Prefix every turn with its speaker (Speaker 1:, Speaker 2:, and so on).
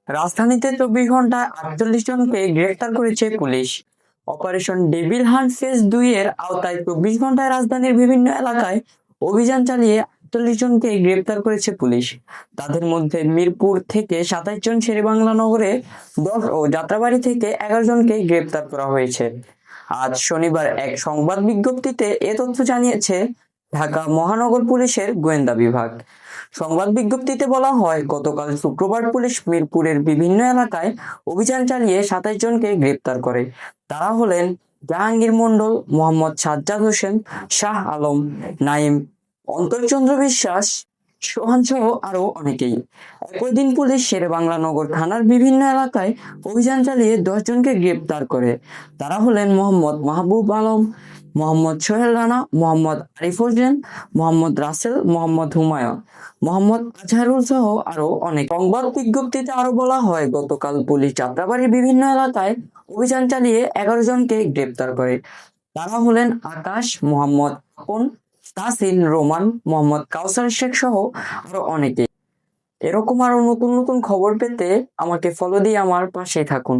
Speaker 1: রাজধানীতে 24 ঘন্টায় 48 জনকে গ্রেফতার করেছে police. Operation devil hunt phase 2 এর আওতায় 24 ঘন্টায় রাজধানীর বিভিন্ন এলাকায় অভিযান চালিয়ে 48 জনকে গ্রেফতার করেছে পুলিশ। তাদের মধ্যে মিরপুর থেকে 27 জন, শেরেবাংলা নগরে 10 ও যাত্রাবাড়ি থেকে 11 জনকে গ্রেফতার করা হয়েছে। আজ শনিবার এক সংবাদ বিজ্ঞপ্তিতে এ তথ্য জানিয়েছে ঢাকা মহানগর পুলিশের গোয়েন্দা বিভাগ। সংবাদ বিজ্ঞপ্তিতে বলা হয়, গতকাল শুক্রবার পুলিশ মিরপুরের বিভিন্ন এলাকায় অভিযান চালিয়ে 27 জনকে গ্রেপ্তার করে। তারা হলেন জাহাঙ্গীর মণ্ডল, মোহাম্মদ সাজ্জাদ হোসেন, শাহ আলম, নাইম, অন্তরচন্দ্র বিশ্বাস, সোহান সহ আরো অনেকেই। একই দিন পুলিশ শেরেবাংলা নগর থানার বিভিন্ন এলাকায় অভিযান চালিয়ে 10 জনকে গ্রেপ্তার করে। তারা হলেন মোহাম্মদ মাহবুব আলম, মোহাম্মদ সোহেল রানা, মোহাম্মদ আরিফ হোসেন, মোহাম্মদ রাসেল, মোহাম্মদ হুমায়ুন, মোহাম্মদ আজহারুল সহ আরো অনেক। সংবাদ বিজ্ঞপ্তিতে আরো বলা হয়, গতকাল পুলিশ যাত্রাবাড়ির বিভিন্ন এলাকায় অভিযান চালিয়ে 11 জনকে গ্রেপ্তার করে। তারা হলেন আকাশ, মোহাম্মদ আপন, তাসিন, রোমান, মোহাম্মদ কাউসার শেখ সহ আরো অনেকে। এরকম আরো নতুন নতুন খবর পেতে আমাকে ফলো দিয়ে আমার পাশে থাকুন।